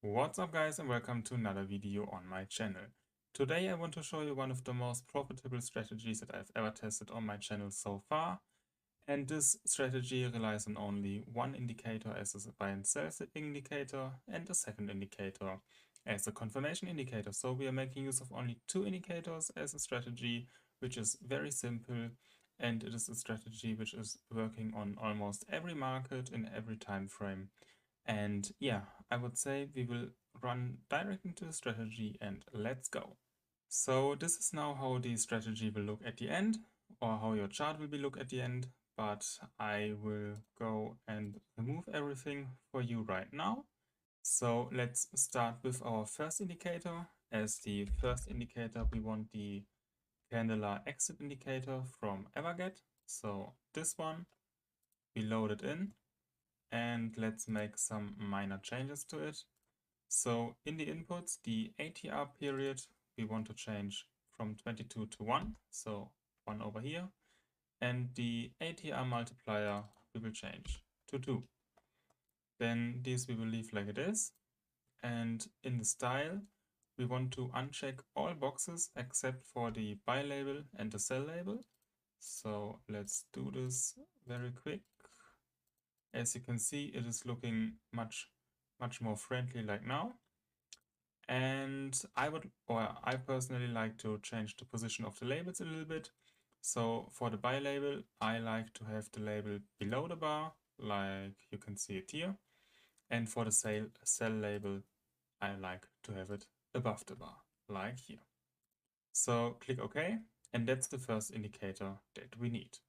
What's up guys, and welcome to another video on my channel. Today I want to show you one of the most profitable strategies that I've ever tested on my channel so far. And this strategy relies on only one indicator as a buy and sell indicator and a second indicator as a confirmation indicator. So we are making use of only two indicators as a strategy, which is very simple, and it is a strategy which is working on almost every market in every time frame. And yeah, I would say we will run direct into the strategy and let's go. So this is now how the strategy will look at the end, or how your chart will be look at the end, but I will go and remove everything for you right now. So let's start with our first indicator. As the first indicator, we want the candle exit indicator from Everget. So this one, we load it in. And let's make some minor changes to it. So in the inputs, the ATR period, we want to change from 22 to 1, so 1 over here. And the ATR multiplier, we will change to 2. Then this we will leave like it is. And in the style, we want to uncheck all boxes except for the buy label and the sell label. So let's do this very quick. As you can see, it is looking much more friendly like now. And I personally like to change the position of the labels a little bit. So for the buy label, I like to have the label below the bar, like you can see it here. And for the sell label, I like to have it above the bar, like here. So click OK, and that's the first indicator that we need.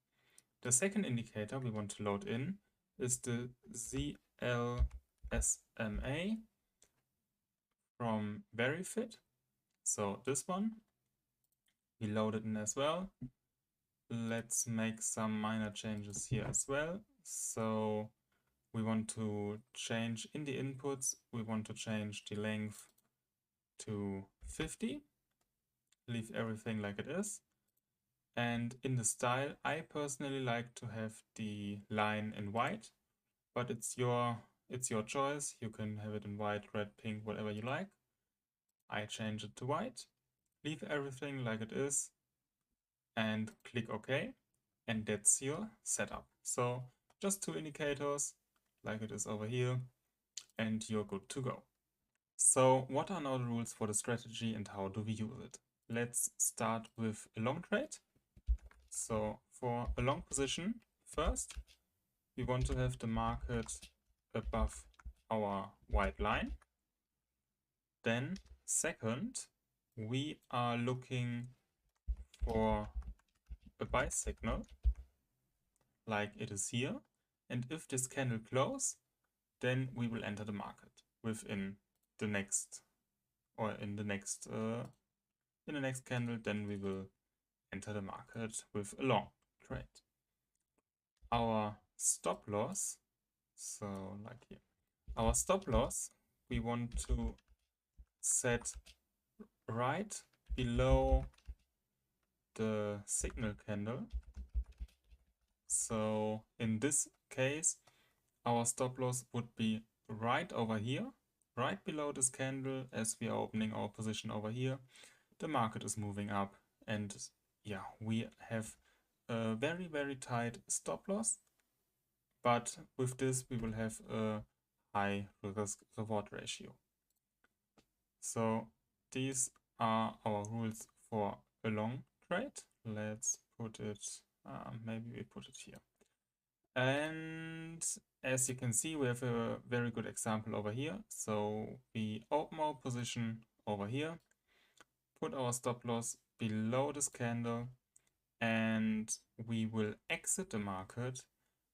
The second indicator we want to load in is the ZLSMA from Verifit. So this one, we load it in as well. Let's make some minor changes here as well. So we want to change in the inputs, we want to change the length to 50, leave everything like it is. And in the style, I personally like to have the line in white, but it's your choice. You can have it in white, red, pink, whatever you like. I change it to white, leave everything like it is, and click OK. And that's your setup. So just two indicators like it is over here, and you're good to go. So what are now the rules for the strategy and how do we use it? Let's start with a long trade. So for a long position, first, we want to have the market above our white line. Then second, we are looking for a buy signal like it is here. And if this candle closes, then we will enter the market within the next, or in the next candle, then we will enter the market with a long trade. Our stop loss, so like here, our stop loss, we want to set right below the signal candle. So in this case, our stop loss would be right over here, right below this candle. As we are opening our position over here, the market is moving up, and yeah, we have a very tight stop loss, but with this we will have a high risk reward ratio. So these are our rules for a long trade. Let's put it, maybe we put it here. And as you can see, we have a very good example over here. So we open our position over here, put our stop loss below this candle, and we will exit the market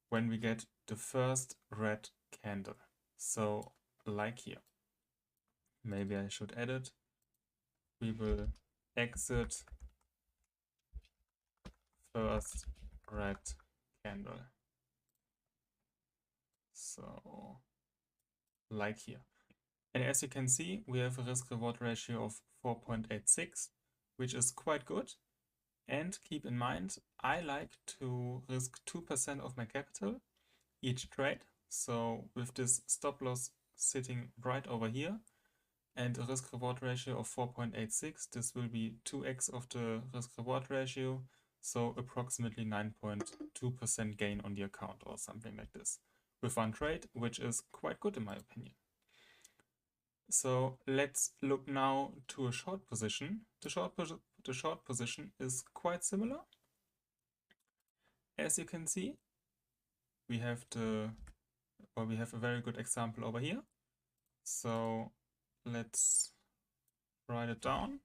when we get the first red candle. So like here. Maybe I should add it. We will exit first red candle. So like here. And as you can see, we have a risk reward ratio of 4.86, which is quite good. And keep in mind, I like to risk 2% of my capital each trade. So with this stop loss sitting right over here, and a risk reward ratio of 4.86. This will be 2x of the risk reward ratio, so approximately 9.2% gain on the account or something like this with one trade, which is quite good in my opinion. So let's look now to a short position. The short position is quite similar. As you can see, we have a very good example over here. So let's write it down.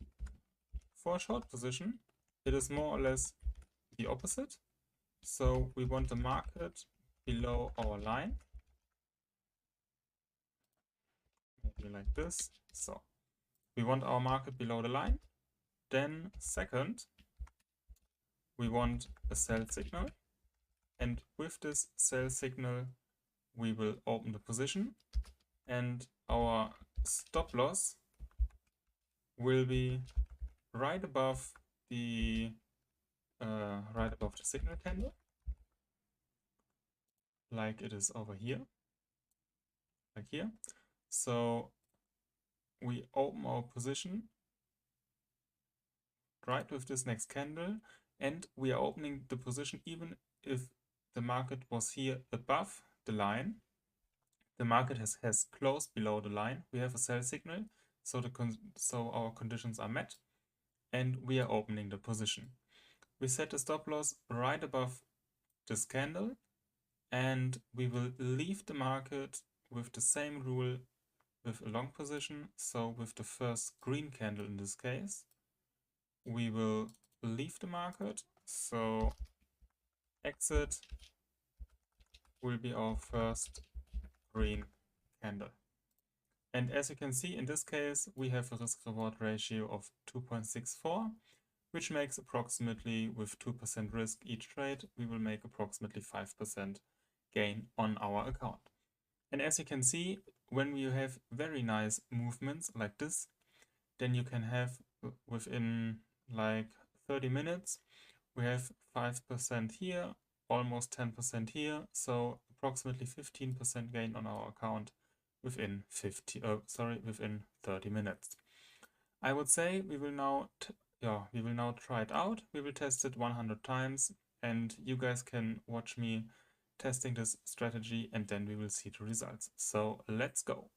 For a short position, it is more or less the opposite. So we want the market below our line, maybe like this. So we want our market below the line. Then second, we want a sell signal. And with this sell signal, we will open the position, and our stop loss will be right above the signal candle, like it is over here, like here. So we open our position right with this next candle, and we are opening the position even if the market was here above the line. The market has closed below the line. We have a sell signal, so our conditions are met, and we are opening the position. We set the stop loss right above this candle, and we will leave the market with the same rule with a long position. So with the first green candle in this case, we will leave the market. So exit will be our first green candle. And as you can see, in this case, we have a risk reward ratio of 2.64, which makes approximately, with 2% risk each trade, we will make approximately 5% gain on our account. And as you can see, when you have very nice movements like this, then you can have within like 30 minutes, we have 5% here, almost 10% here, so approximately 15% gain on our account within 30 minutes. I would say we will now try it out. We will test it 100 times, and you guys can watch me testing this strategy, and then we will see the results. So let's go.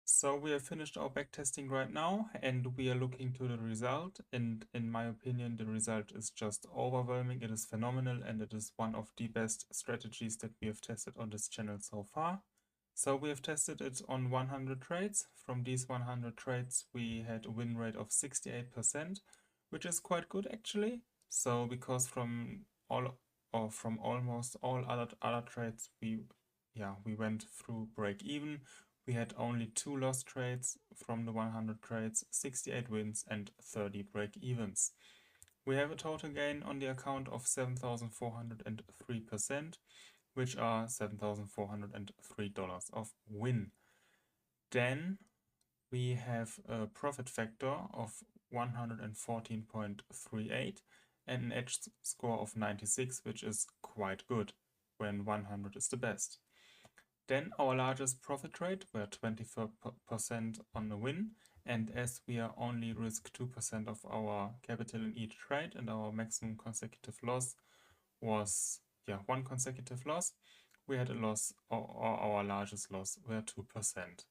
So we have finished our backtesting right now, and we are looking to the result. And in my opinion, the result is just overwhelming. It is phenomenal, and it is one of the best strategies that we have tested on this channel so far. So we have tested it on 100 trades. From these 100 trades, we had a win rate of 68%, which is quite good actually. So because from almost all other trades, we went through break even. We had only 2 lost trades from the 100 trades, 68 wins and 30 break evens. We have a total gain on the account of 7,403%, which are $7,403 of win. Then we have a profit factor of 114.38 and an edge score of 96, which is quite good when 100 is the best. Then our largest profit rate were 24% on the win, and as we are only risk 2% of our capital in each trade, and our maximum consecutive loss was one consecutive loss, we had a loss, or our largest loss were 2%.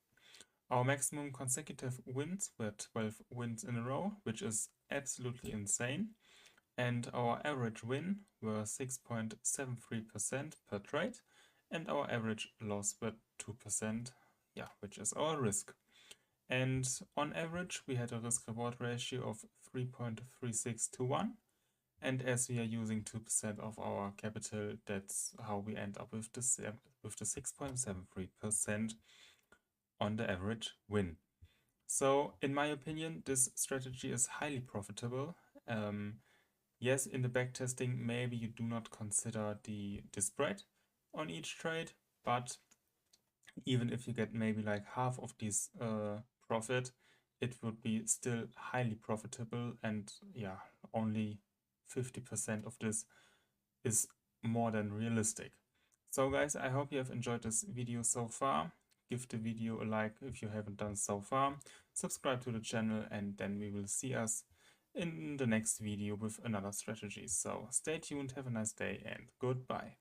Our maximum consecutive wins were 12 wins in a row, which is absolutely insane. And our average win were 6.73% per trade, and our average loss were 2%, which is our risk. And on average, we had a risk-reward ratio of 3.36 to 1. And as we are using 2% of our capital, that's how we end up with the 6.73% on the average win. So in my opinion, this strategy is highly profitable. Yes, in the backtesting, maybe you do not consider the spread on each trade, but even if you get maybe like half of this profit, it would be still highly profitable, and only 50% of this is more than realistic. So guys, I hope you have enjoyed this video so far. Give the video a like if you haven't done so far. Subscribe to the channel, and then we will see us in the next video with another strategy. So stay tuned, have a nice day, and goodbye.